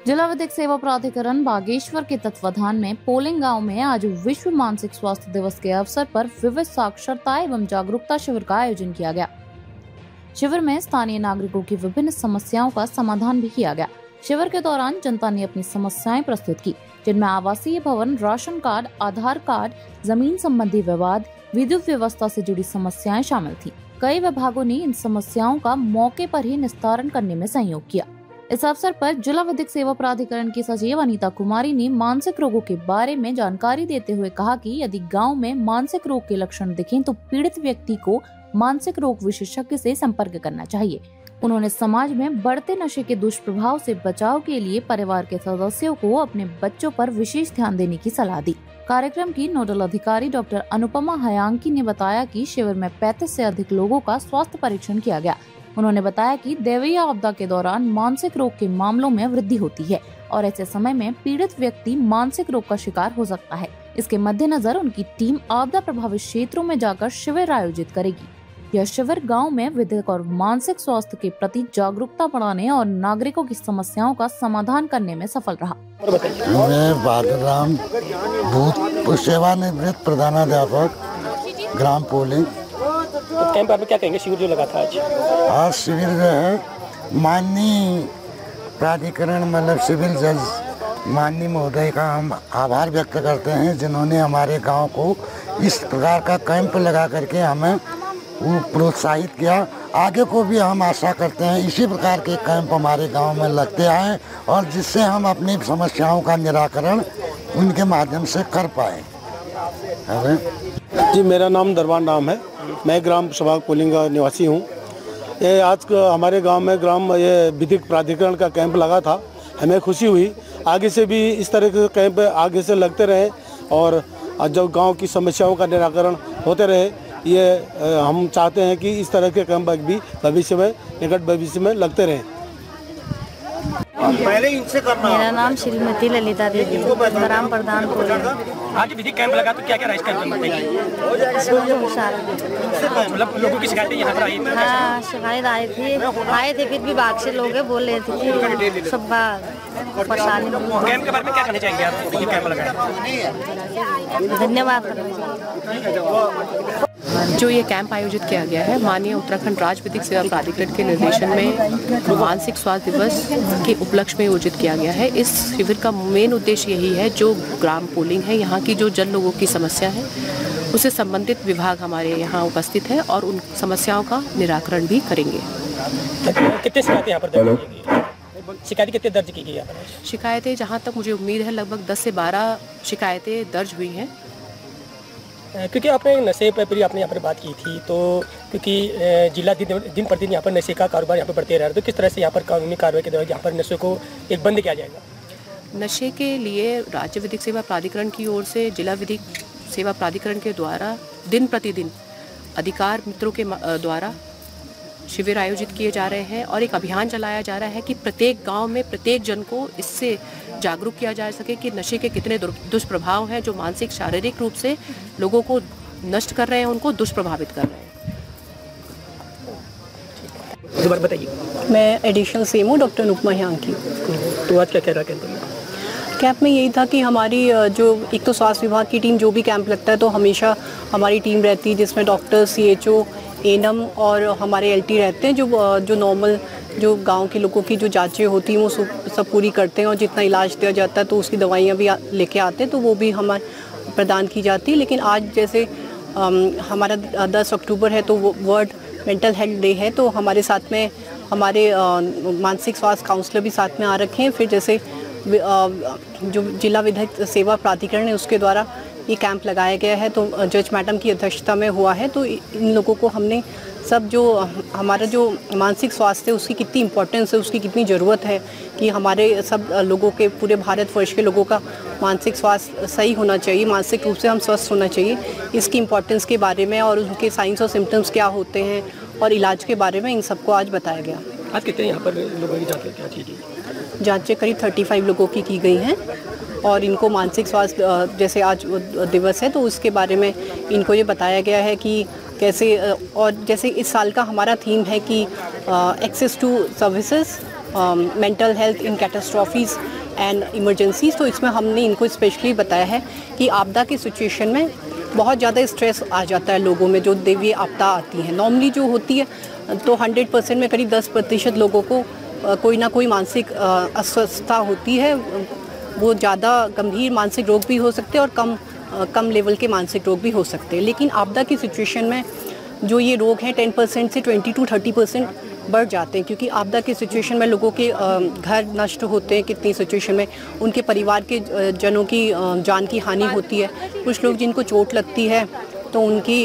जिला विधिक सेवा प्राधिकरण बागेश्वर के तत्वाधान में पोलिंग गांव में आज विश्व मानसिक स्वास्थ्य दिवस के अवसर पर विविध साक्षरता एवं जागरूकता शिविर का आयोजन किया गया। शिविर में स्थानीय नागरिकों की विभिन्न समस्याओं का समाधान भी किया गया। शिविर के दौरान जनता ने अपनी समस्याएं प्रस्तुत की, जिनमें आवासीय भवन, राशन कार्ड, आधार कार्ड, जमीन संबंधी विवाद, विद्युत व्यवस्था से जुड़ी समस्याएं शामिल थी। कई विभागों ने इन समस्याओं का मौके पर ही निस्तारण करने में सहयोग किया। इस अवसर पर जिला विधिक सेवा प्राधिकरण की सचिव अनीता कुमारी ने मानसिक रोगों के बारे में जानकारी देते हुए कहा कि यदि गांव में मानसिक रोग के लक्षण दिखें तो पीड़ित व्यक्ति को मानसिक रोग विशेषज्ञ से संपर्क करना चाहिए। उन्होंने समाज में बढ़ते नशे के दुष्प्रभाव से बचाव के लिए परिवार के सदस्यों को अपने बच्चों पर विशेष ध्यान देने की सलाह दी। कार्यक्रम की नोडल अधिकारी डॉक्टर अनुपमा हयांकी ने बताया कि शिविर में 35 से अधिक लोगों का स्वास्थ्य परीक्षण किया गया। उन्होंने बताया कि दैवीय आपदा के दौरान मानसिक रोग के मामलों में वृद्धि होती है और ऐसे समय में पीड़ित व्यक्ति मानसिक रोग का शिकार हो सकता है। इसके मद्देनजर उनकी टीम आपदा प्रभावित क्षेत्रों में जाकर शिविर आयोजित करेगी। यह शिविर गांव में विधिक और मानसिक स्वास्थ्य के प्रति जागरूकता बढ़ाने और नागरिकों की समस्याओं का समाधान करने में सफल रहा। मैं बादराम भूत सेवानिवृत्त प्रधानाध्यापक ग्राम पोलिंग। तो कैंप में क्या कहेंगे, शिविर जो लगा था आज शिविर जो है माननीय प्राधिकरण मतलब सिविल जज माननीय महोदय का हम आभार व्यक्त करते हैं, जिन्होंने हमारे गांव को इस प्रकार का कैंप लगा करके हमें प्रोत्साहित किया। आगे को भी हम आशा करते हैं इसी प्रकार के कैंप हमारे गांव में लगते आए और जिससे हम अपनी समस्याओं का निराकरण उनके माध्यम से कर पाए। जी, मेरा नाम दरबान नाम है। मैं ग्राम सभा पोलिंग का निवासी हूँ। ये आज हमारे गांव में ग्राम ये विधिक प्राधिकरण का कैंप लगा था, हमें खुशी हुई। आगे से भी इस तरह के कैंप आगे से लगते रहे और जब गांव की समस्याओं का निराकरण होते रहे, ये हम चाहते हैं कि इस तरह के कैंप भी भविष्य में निकट भविष्य में लगते रहें। पहले इनसे करना। मेरा नाम श्रीमती ललिता देवी, ग्राम प्रधान पोलिंग। आज विधिक कैंप लगा तो क्या क्या कैंप में मतलब लोगों की शिकायतें यहाँ पर आई थी? हाँ, शिकायत आए थे फिर भी भाग से लोग बोल रहे थे कि सब परेशानी। कैंप के बारे में क्या कहना चाहेंगे आप? विधिक कैंप लगाया, धन्यवाद। जो ये कैंप आयोजित किया गया है माननीय उत्तराखंड राज्य विधिक सेवा प्राधिकरण के निर्देशन में मानसिक स्वास्थ्य दिवस के उपलक्ष्य में आयोजित किया गया है। इस शिविर का मेन उद्देश्य यही है, जो ग्राम पोलिंग है यहाँ की जो जन लोगों की समस्या है उससे संबंधित विभाग हमारे यहाँ उपस्थित है और उन समस्याओं का निराकरण भी करेंगे। कितने शिकायतें यहाँ पर दर्ज की गई? शिकायतें कितने दर्ज की गई? शिकायतें जहाँ तक मुझे उम्मीद है लगभग 10 से 12 शिकायतें दर्ज हुई हैं। क्योंकि आपने नशे पर आपने यहाँ पर बात की थी, तो क्योंकि जिला दिन प्रतिदिन यहाँ पर नशे का कारोबार यहाँ पर बढ़ते रह रहा है, तो किस तरह से यहाँ पर कानूनी कार्रवाई के दौरान यहाँ पर नशे को एक बंद किया जाएगा? नशे के लिए राज्य विधिक सेवा प्राधिकरण की ओर से जिला विधिक सेवा प्राधिकरण के द्वारा दिन प्रतिदिन अधिकार मित्रों के द्वारा शिविर आयोजित किए जा रहे हैं और एक अभियान चलाया जा रहा है कि प्रत्येक गांव में प्रत्येक जन को इससे जागरूक किया जा सके कि नशे के कितने दुष्प्रभाव हैं जो मानसिक शारीरिक रूप से लोगों को नष्ट कर रहे हैं, उनको दुष्प्रभावित कर रहे हैं। दोबारा बताइए। मैं additional CMO doctor Anupama Hyanki. तो आज क्या कह रहा है कैंप में? यही था कि हमारी जो एक तो स्वास्थ्य विभाग की टीम जो भी कैंप लगता है तो हमेशा हमारी टीम रहती है, जिसमें डॉक्टर, CHO, एनम और हमारे LT रहते हैं, जो नॉर्मल जो गांव के लोगों की जो जांचें होती हैं वो सब पूरी करते हैं और जितना इलाज दिया जाता है तो उसकी दवाइयाँ भी लेके आते हैं, तो वो भी हमारे प्रदान की जाती है। लेकिन आज जैसे हमारा 10 अक्टूबर है तो वो वर्ल्ड मेंटल हेल्थ डे है, तो हमारे साथ में हमारे मानसिक स्वास्थ्य काउंसलर भी साथ में आ रखे हैं। फिर जैसे जो जिला विधिक सेवा प्राधिकरण है उसके द्वारा ये कैंप लगाया गया है, तो जज मैडम की अध्यक्षता में हुआ है। तो इन लोगों को हमने सब जो हमारा जो मानसिक स्वास्थ्य है उसकी कितनी इम्पोर्टेंस है, उसकी कितनी ज़रूरत है कि हमारे सब लोगों के पूरे भारतवर्ष के लोगों का मानसिक स्वास्थ्य सही होना चाहिए, मानसिक रूप से हम स्वस्थ होना चाहिए, इसकी इम्पोर्टेंस के बारे में और उनके साइंस और सिम्टम्स क्या होते हैं और इलाज के बारे में इन सबको आज बताया गया। आज कितने यहाँ पर लोगों की जाँच क्या चीज़? जाँचें करीब 35 लोगों की गई हैं और इनको मानसिक स्वास्थ्य जैसे आज दिवस है तो उसके बारे में इनको ये बताया गया है कि कैसे, और जैसे इस साल का हमारा थीम है कि access to services mental health in catastrophes and emergencies. तो इसमें हमने इनको स्पेशली बताया है कि आपदा की सिचुएशन में बहुत ज़्यादा स्ट्रेस आ जाता है लोगों में, जो दैवीय आपदा आती है। नॉर्मली जो होती है तो 100% में करीब 10% लोगों को कोई ना कोई मानसिक अस्वस्थता होती है। वो ज़्यादा गंभीर मानसिक रोग भी हो सकते हैं और कम लेवल के मानसिक रोग भी हो सकते हैं। लेकिन आपदा की सिचुएशन में जो ये रोग हैं 10% से 20 to 30% बढ़ जाते हैं, क्योंकि आपदा की सिचुएशन में लोगों के घर नष्ट होते हैं। कितनी सिचुएशन में उनके परिवार के जनों की जान की हानि होती है। कुछ लोग जिनको चोट लगती है तो उनकी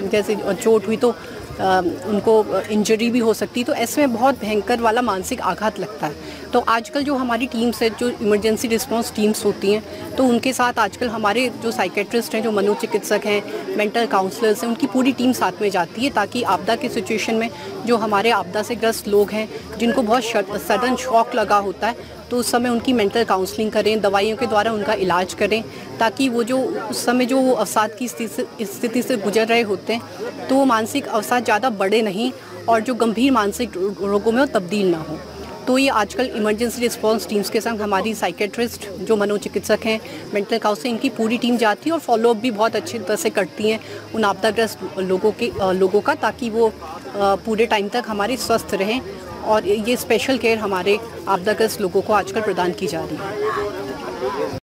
जैसे चोट हुई तो उनको इंजरी भी हो सकती है। तो ऐसे में बहुत भयंकर वाला मानसिक आघात लगता है। तो आजकल जो हमारी टीम्स है, जो इमरजेंसी रिस्पांस टीम्स होती हैं, तो उनके साथ आजकल हमारे जो साइकेट्रिस्ट हैं, जो मनोचिकित्सक हैं, मेंटल काउंसलर्स हैं, उनकी पूरी टीम साथ में जाती है, ताकि आपदा की सिचुएशन में जो हमारे आपदा से ग्रस्त लोग हैं, जिनको बहुत सडन शॉक लगा होता है, तो उस समय उनकी मेंटल काउंसलिंग करें, दवाइयों के द्वारा उनका इलाज करें, ताकि वो जो उस समय जो वो अवसाद की स्थिति से गुजर रहे होते हैं तो वो मानसिक अवसाद ज़्यादा बढ़े नहीं और जो गंभीर मानसिक रोगों में वो तब्दील ना हो। तो ये आजकल इमरजेंसी रिस्पांस टीम्स के संग हमारी साइकेट्रिस्ट, जो मनोचिकित्सक हैं, मेंटल काउंसलिंग, इनकी पूरी टीम जाती है और फॉलोअप भी बहुत अच्छी तरह से करती हैं उन आपदाग्रस्त लोगों का, ताकि वो पूरे टाइम तक हमारे स्वस्थ रहें। और ये स्पेशल केयर हमारे आपदाग्रस्त लोगों को आजकल प्रदान की जा रही है।